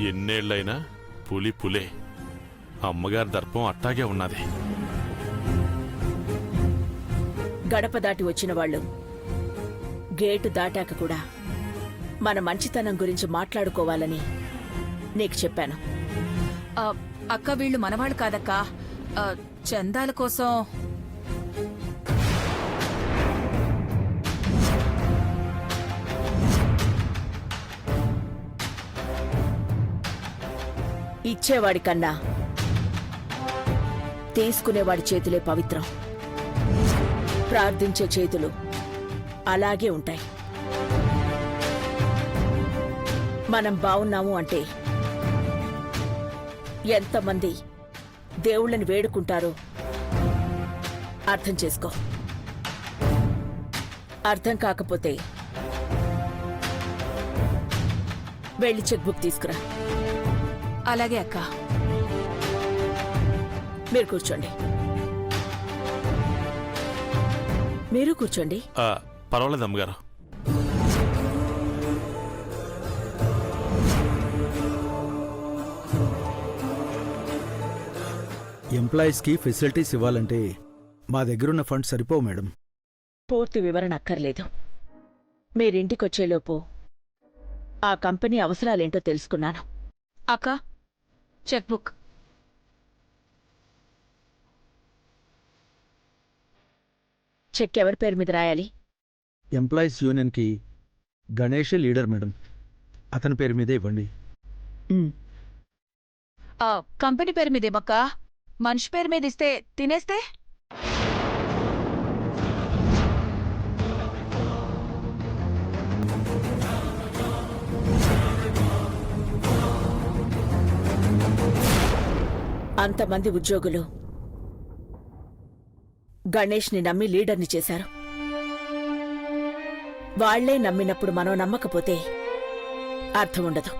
ఎన్నేళ్లైనా పులి పులే. అమ్మగారి దర్పం అట్టాగే ఉన్నది. గడప దాటి వచ్చిన వాళ్ళు గేటు దాటాక కూడా మన మంచితనం గురించి మాట్లాడుకోవాలని నీకు చెప్పాను. అక్క, వీళ్ళు మనవాళ్ళు కాదక్కా. చందాల కోసం. ఇచ్చేవాడి కన్నా తీసుకునేవాడి చేతులే పవిత్రం. ప్రార్థించే చేతులు అలాగే ఉంటాయి. మనం బావున్నాము అంటే ఎంతమంది దేవుళ్ళని వేడుకుంటారో అర్థం చేసుకో. అర్థం కాకపోతే వెళ్ళి చెక్ బుక్ తీసుకురా. అలాగే అక్క. మీరు కూర్చోండి. మీరు కూర్చోండి. పర్వాలేదు అమ్మగారు. ఎంప్లాయీస్కి ఫెసిలిటీస్ ఇవ్వాలంటే మా దగ్గరున్న ఫండ్స్ సరిపోవు మేడం. పూర్తి వివరణ అక్కర్లేదు. మీరింటికొచ్చేలోపు ఆ కంపెనీ అవసరాలేంటో తెలుసుకున్నాను. అక్క, చెక్ బుక్. చెక్ ఎవరి పేరు మీద రాయాలి? ఎంప్లాయీస్ యూనియన్కి గణేష్ లీడర్ మేడం. అతని పేరు మీదే ఇవ్వండి. కంపెనీ పేరు మీదేమక్క. మనిషి పేరు మీద ఇస్తే తినేస్తే? అంతమంది ఉద్యోగులు గణేష్ని నమ్మి లీడర్ని చేశారు. వాళ్లే నమ్మినప్పుడు మనం నమ్మకపోతే అర్థం ఉండదు.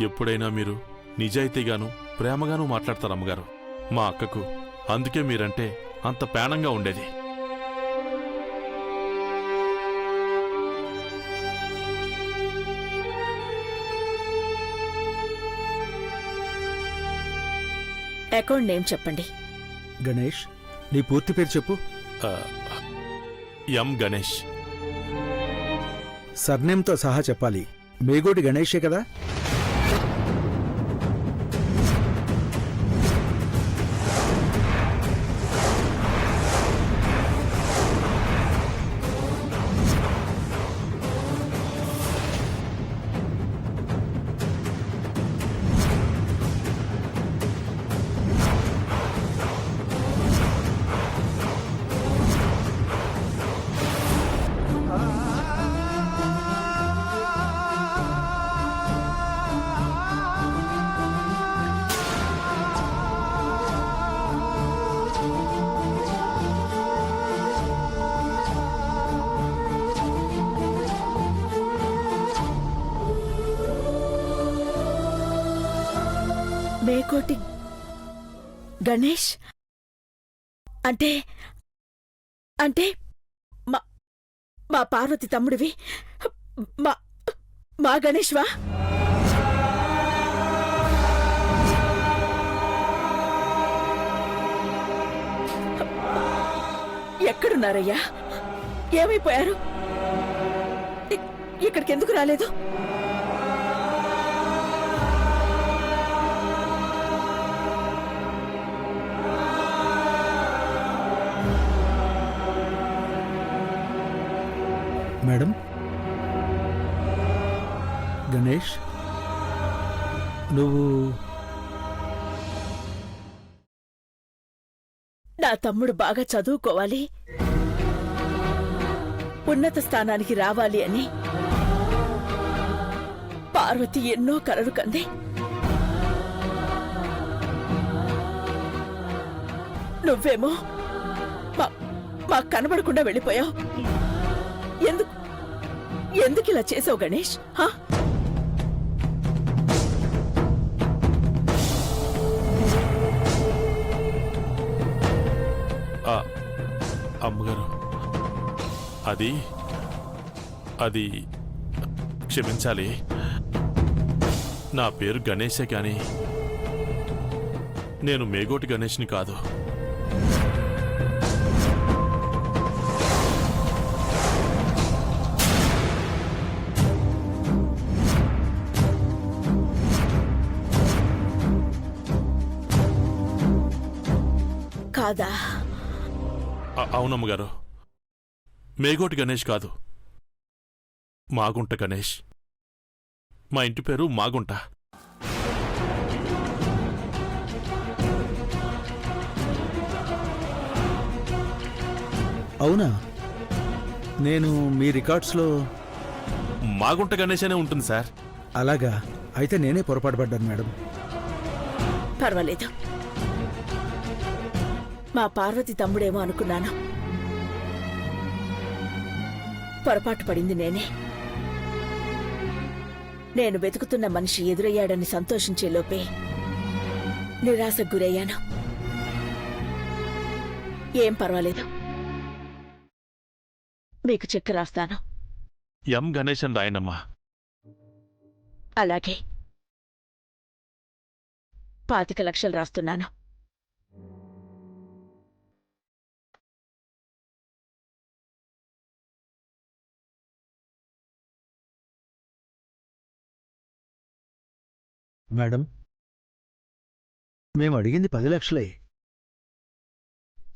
ఎప్పుడైనా మీరు నిజాయితీగాను ప్రేమగాను మాట్లాడతారు అమ్మగారు. మా అక్కకు అందుకే మీరంటే అంత ప్రాణంగా ఉండేది. అకౌంట్ నేమ్ చెప్పండి. గణేష్, నీ పూర్తి పేరు చెప్పు. ఎం గణేష్. సర్నేమ్తో సహా చెప్పాలి. మేగోటి గణేషే కదా? మేకోటి గణేష్ అంటే అంటే మా పార్వతి తమ్ముడివి మా గణేష్వా? ఎక్కడున్నారయ్యా? ఏమైపోయారు? ఇక్కడికెందుకు రాలేదు? మేడం, గణేష్, నువ్వు నా తమ్ముడు బాగా చదువుకోవాలి, ఉన్నత స్థానానికి రావాలి అని పార్వతి ఎన్నో కలలు కంది. నువ్వేమో మాకు కనబడకుండా వెళ్ళిపోయావు. ఎందుకు ఇలా చేసావు గణేష్? అమ్మగారు, అది క్షమించాలి. నా పేరు గణేశే కానీ నేను మేగోటి గణేష్ని కాదు. కాదా? అవునమ్మగారు, మేగోటి గణేష్ కాదు, మాగుంట గణేష్. మా ఇంటి పేరు మాగుంట. అవునా? నేను మీ రికార్డ్స్లో మాగుంట గణేష్ అనే ఉంటుంది సార్. అలాగా? అయితే నేనే పొరపాటు పడ్డాను మేడం. పర్వాలేదు, మా పార్వతి తమ్ముడేమో అనుకున్నాను. పొరపాటు పడింది నేనే. నేను వెతుకుతున్న మనిషి ఎదురయ్యాడని సంతోషించే లోపే నిరాశకు గురయ్యాను. ఏం పర్వాలేదు, మీకు చెక్ రాస్తాను. ఎం గణేష్ అని రాయనమ్మా. అలాగే 25 లక్షలు రాస్తున్నాను. మేడం, మేము అడిగింది 10 లక్షలే.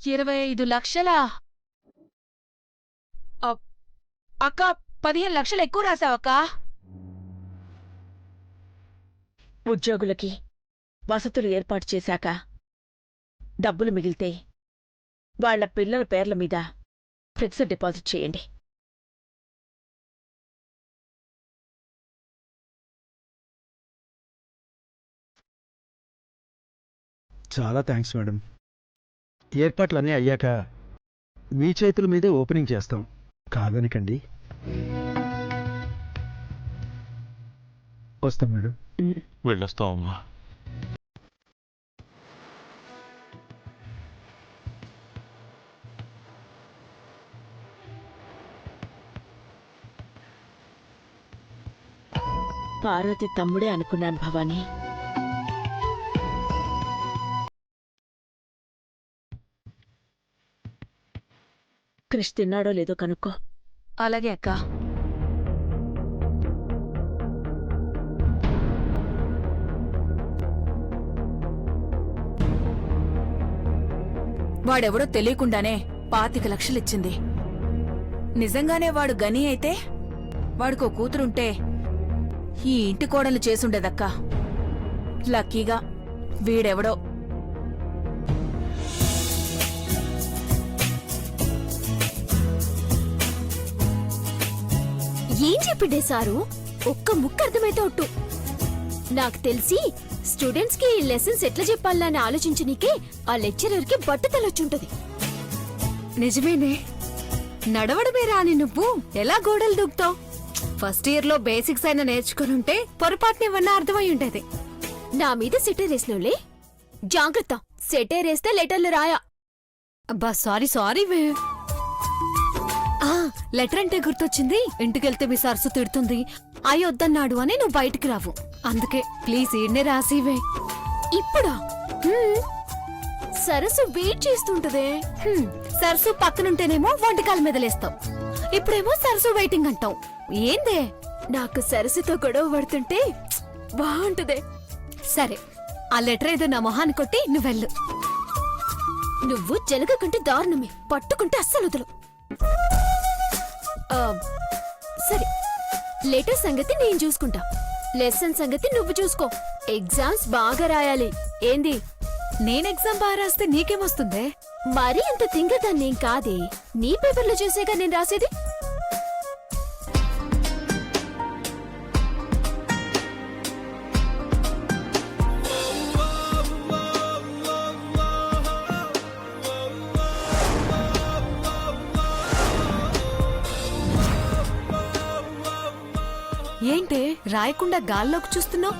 25 లక్షలా? అక్క, 15 లక్షలు ఎక్కువ రాసావక్క. ఉద్యోగులకి వసతులు ఏర్పాటు చేశాక డబ్బులు మిగిలితే వాళ్ల పిల్లల పేర్ల మీద ఫిక్స్డ్ డిపాజిట్ చేయండి. చాలా థ్యాంక్స్ మేడం. ఏర్పాట్లన్నీ అయ్యాక మీ చేతుల మీదే ఓపెనింగ్ చేస్తాం, కాదనకండి. వస్తాం మేడం. వెళ్ళొస్తామమ్మా. పార్వతి తమ్ముడే అనుకున్నాను భవానీ. క్రిష్ తిన్నాడో లేదో కనుక్కో. అలాగే అక్క. వాడెవడో తెలియకుండానే 25 లక్షలిచ్చింది. నిజంగానే వాడు గని అయితే వాడికో కూతురుంటే ఈ ఇంటి కోడలు చేసుండేదక్క. లక్కీగా వీడెవడో. ఏం చెప్పిండే సారు? ఒక్క ముక్క అర్థమైతే ఒట్టు. నాకు తెలిసి స్టూడెంట్స్ కి లెసన్స్ ఎట్లా చెప్పాలని ఆలోచించనీకే ఆ లెక్చరర్ కి బట్టతలొచ్చుంటది. నిజమేనే, నడవడమే రాని నువ్వు ఎలా గోడలు దూకుతావు? ఫస్ట్ ఇయర్ లో బేసిక్స్ అయినా నేర్చుకునుంటే పొరపాటునేవన్నా అర్థమై ఉండేది. నా మీద సెటర్ వేసినవులే, జాగ్రత్త. సెటర్ వేస్తే లెటర్లు రాయా. అబ్బా సారీ సారీ వే. లెటర్ అంటే గుర్తొచ్చింది. ఇంటికెళ్తే మీ సరస్సు తిడుతుంది, అయ్యొద్దన్నాడు అని నువ్వు బయటికి రావు. అందుకే ప్లీజ్ ఈడ్నే రాసివే. ఇప్పుడా? సరస్సు వెయిట్ చేస్తుంటదే. సరస్సు పక్కనుంటేనేమో వంటకాల మీద లేస్తావు, ఇప్పుడేమో సరస్సు వెయిటింగ్ అంటావు. ఏందే? నాకు సరస్సుతో గొడవ పడుతుంటే బాగుంటదే. సరే, ఆ లెటర్ ఏదో నా మొహాన్ని కొట్టి నువ్వెళ్ళు. నువ్వు జలగ కంటే దారుణమే, పట్టుకుంటే అస్సలు వదలు. సరే, లెటర్ సంగతి నేను చూసుకుంటా, లెసన్ సంగతి నువ్వు చూసుకో. ఎగ్జామ్స్ బాగా రాయాలి. ఏంది? నేను ఎగ్జామ్ బాగా రాస్తే నీకేమొస్తుందే? మరీ అంత తింగదాన్నేం కాదే, నీ పేపర్లో చూసేగా నేను రాసేది. ఏంటే రాయకుండా గాల్లోకి చూస్తున్నావు?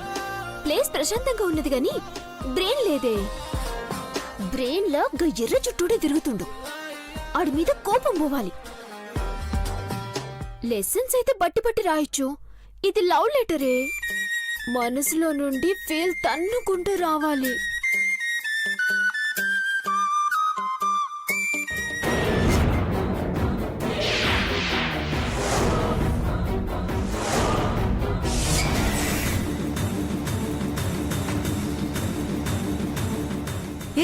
ప్లేస్ ప్రశాంతంగా ఉన్నది గాని బ్రెయిన్ లేదే. బ్రెయిన్ లో ఎర్ర చుట్టూడే తిరుగుతుండు. ఆడి మీద కోపం పోవాలి. లెసన్స్ అయితే బట్టి బట్టి రాయొచ్చు, ఇది లవ్ లెటరే. మనసులో నుండి ఫీల్ తన్నుకుంటూ రావాలి.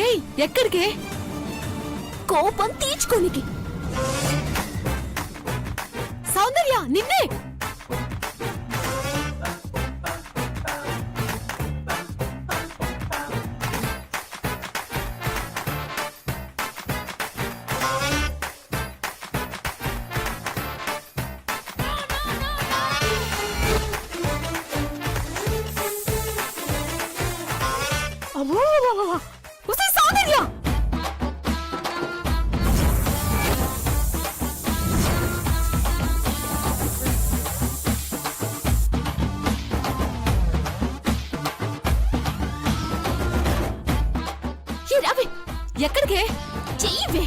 ఏయ్ ఎక్కడికే? కోపం తీర్చుకోనికి. సౌందర్య నిన్నే. అమ్మో ఉసే సౌందర్య. ఏ రావే, ఎక్కడికే? చెయ్యివే.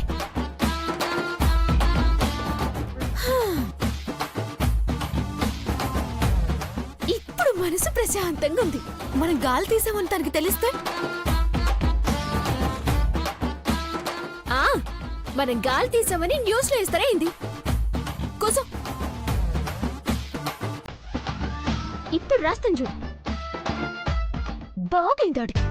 ఇప్పుడు మనసు ప్రశాంతంగా ఉంది. మనం గాలి తీసామని తనకి తెలిస్తే? ఆ మనం గాలి తీసామని న్యూస్ లో ఇస్తారా ఏంది? కూసో. ఇప్పుడు రాస్తాను చూడు. బాగైంది ఆడికి.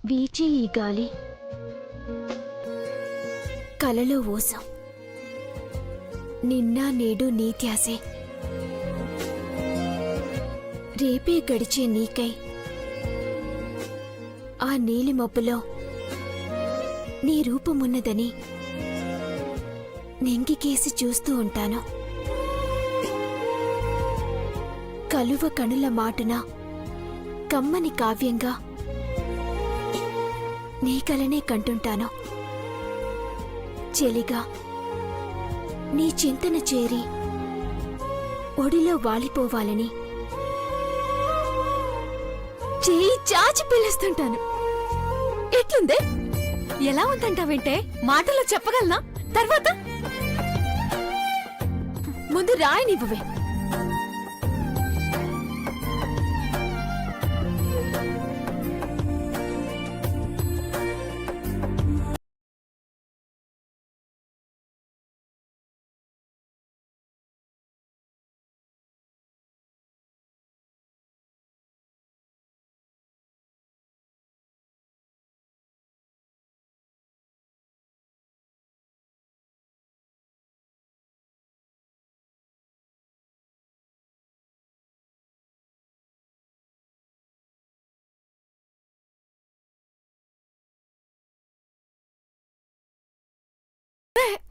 వీచే ఈ గాలి కలలో ఊసం, నిన్న నేడు నీ త్యాసే, రేపే గడిచే నీకై ఆ నీలి మబ్బులో నీ రూపమున్నదని నెంగికేసి చూస్తూ ఉంటాను. కలువ కనుల మాటున కమ్మని కావ్యంగా నీ కలనే కంటుంటాను. చెలిగా నీ చింతన చేరి ఒడిలో వాలిపోవాలని చేయి చాచి పిలుస్తుంటాను. ఎట్లుందే? ఎలా ఉందంటావేంటే? మాటల్లో చెప్పగలనా? తర్వాత ముందు రాయనివ్వవే.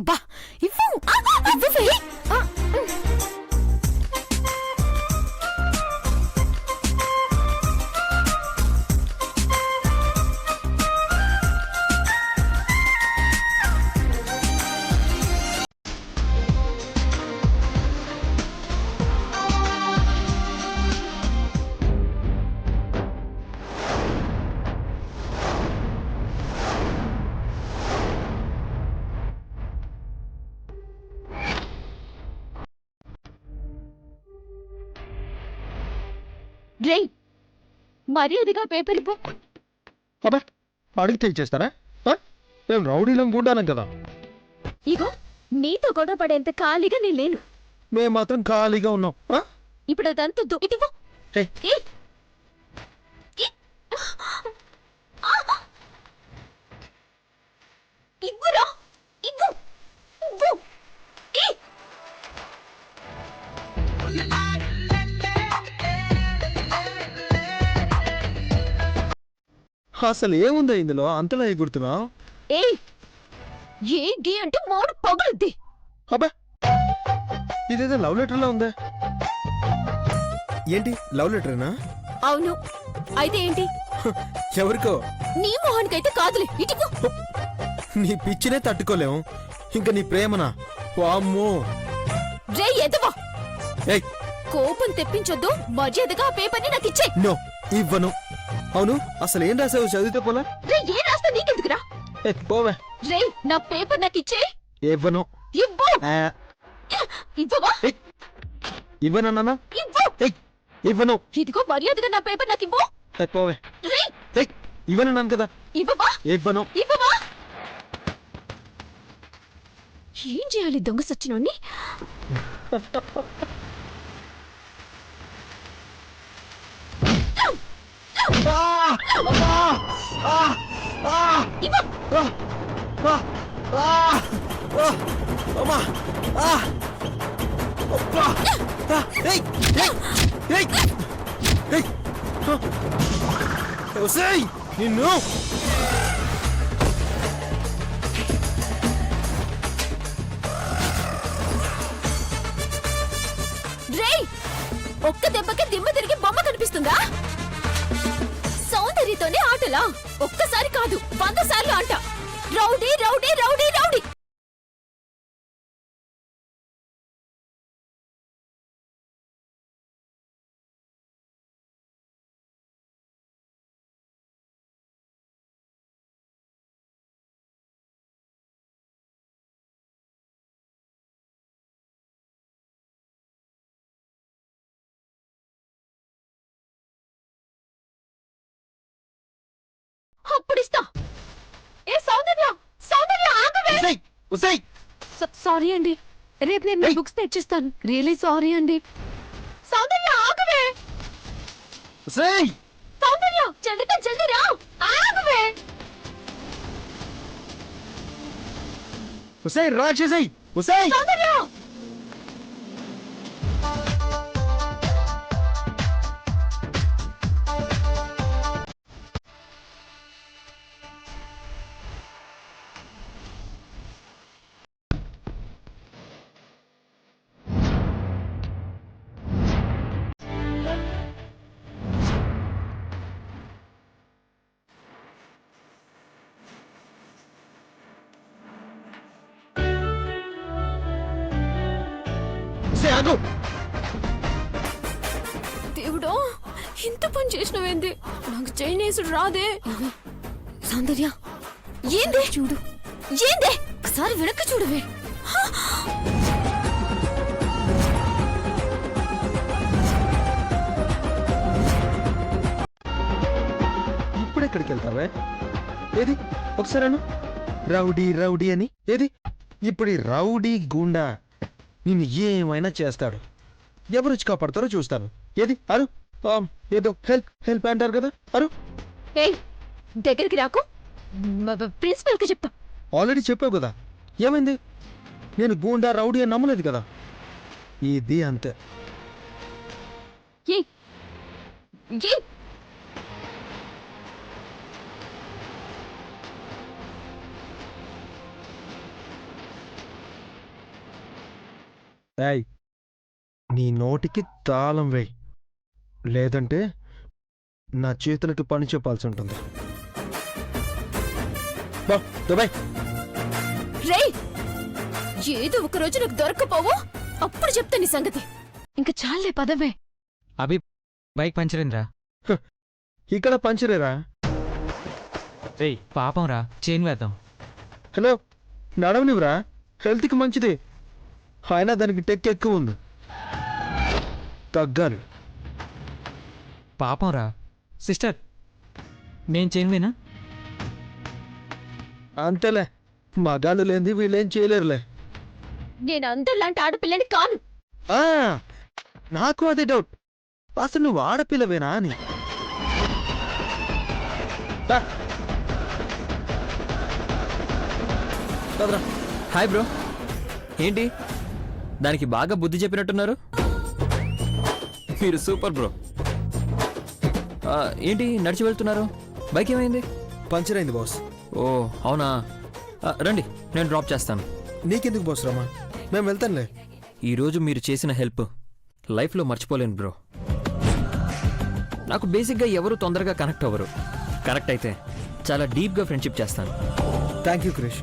బా ఇవ్వు. ఇవ్వవే. రే, మర్యాదగా పేపర్ ఇవ్వు. అబ్బా, అడిగితే ఇచ్చేస్తారా? మేము రౌడీలం గుండానం కదా. ఇగో, నీతో గొడవ పడేంత ఖాళీగా నేను లేను. మేము మాత్రం ఖాళీగా ఉన్నాం. ఇప్పుడు అదంతా ఇదివ్వు. ఏయ్. ఇవ్వురా, ఇవ్వు, ఇవ్వు. అసలు ఏముందా ఇందులో అంతలా ఎగురుతున్నావు? ఏయ్, ఏంటి అంటే మాడు పగులుద్ది. అబ్బా, ఇదేదో లవ్ లెటర్లో ఉందే. ఏంటి లవ్ లెటరేనా? అవును. అయితే ఏంటి? ఎవరికో. నీ మొహానికైతే కాదులే, ఇటుకు. నీ పిచ్చినే తట్టుకోలేం, ఇంకా నీ ప్రేమనా? వామ్మో. రే ఎదవా, ఏయ్ కోపం తెప్పించొద్దు. మర్యాదగా ఆ పేపర్ని నాకు ఇచ్చే. నో, ఇవ్వను. అవును, అసలు ఏం రాసావు? చదివితే పోలా. రే ఏ రాస్తా నీకెందుకురా? పోవే. రే నా పేపర్ నాకు ఇచ్చే. ఇవ్వను. ఇవ్వు. ఇవ్వవా? ఇవ్వనన్నా? ఇవ్వు. ఇవ్వను. ఇదిగో మర్యాదగా నా పేపర్ నాకు ఇవ్వు. పోవే. రే ఇవ్వనన్నాను కదా. ఇవ్వవా? ఇవ్వను. ఇవ్వవా? ఏం చేయాలి దొంగ సచ్చినోన్ని? అమ్మా. నిన్ను రేయ్ ఒక్క దెబ్బకి దిమ్మ తిరిగి బొమ్మ కనిపిస్తుందా? సౌందర్యతోనే ఆటలా? ఒక్కసారి కాదు 100 సార్లు ఆట. Rowdy rowdy rowdy rowdy. అప్పుడిస్తా. ఏ సౌందర్య, సౌందర్య ఆగవే. సారీ అండి, రేపు నేను బుక్స్ తెచ్చిస్తాను. రియలీ సారీ అండి. సౌందర్య ఆగవే. సౌందర్య జల్దీ జల్దీ రా. ఆగవే. సౌందర్య దేవుడో, ఇంత పని చేసినవేంది? నాకు చైనీసుడు రాదే. సౌందర్య ఏందే? చూడు ఏందే, ఒకసారి వెనక్కి చూడవే. ఇప్పుడెక్కడికి వెళ్తావే? ఏది ఒకసారి అను. రౌడీ రౌడీ అని. ఏది ఇప్పుడు ఈ రౌడీ గుండా నిన్ను ఏమైనా చేస్తాడు. ఎవరు వచ్చి కాపాడతారో చూస్తాను. ఏది అరు. ఏదో హెల్ప్ హెల్ప్ అంటారు కదా, అరు. ఏయ్ దగ్గరికి రాకు, ప్రిన్సిపల్ కి చెప్తా. ఆల్రెడీ చెప్పావు కదా, ఏమైంది? నేను గూండా రౌడీ అని నమ్మలేదు కదా. ఇది అంతే. ఏయ్ ఏయ్ ఏయ్ నీ నోటికి తాళం వేయి, లేదంటే నా చేతులకి పని చెప్పాల్సి ఉంటుంది. రేయ్ ఏదో ఒక రోజు నాకు దొరకపోవు, అప్పుడు చెప్తా నీ సంగతి. ఇంకా చాలే పదవే. అభి బైక్ పంచర్ అయిందిరా. ఇక్కడ పంచరేరా? రేయ్ పాపం రా, చైన్ వేద్దాం. హలో, నడవనివ్వరా, హెల్త్కి మంచిది. అయినా దానికి టెక్ ఎక్కువ ఉంది, తగ్గాలి. పాపం రా. సిస్టర్ నేను చైన్ వేనా? అంతేలే, మగాళ్ళు లేనిది వీళ్ళేం చేయలేరులే. నేను అందరిలాంటి ఆడపిల్లని కాను. ఆ, నాకు అదే డౌట్, అసలు నువ్వు ఆడపిల్లవేనా అని. దా. హాయ్ బ్రో, ఏంటి దానికి బాగా బుద్ధి చెప్పినట్టున్నారు? మీరు సూపర్ బ్రో. ఏంటి నడిచి వెళ్తున్నారు? బైక్ ఏమైంది? పంచర్ అయింది బాస్. ఓ అవునా, రండి నేను డ్రాప్ చేస్తాను. నీకెందుకు బాస్ రామా, మేము వెళ్తానులే. ఈరోజు మీరు చేసిన హెల్ప్ లైఫ్లో మర్చిపోలేను బ్రో. నాకు బేసిక్గా ఎవరు తొందరగా కనెక్ట్ అవ్వరు. కనెక్ట్ అయితే చాలా డీప్గా ఫ్రెండ్షిప్ చేస్తాను. Thank you Krish.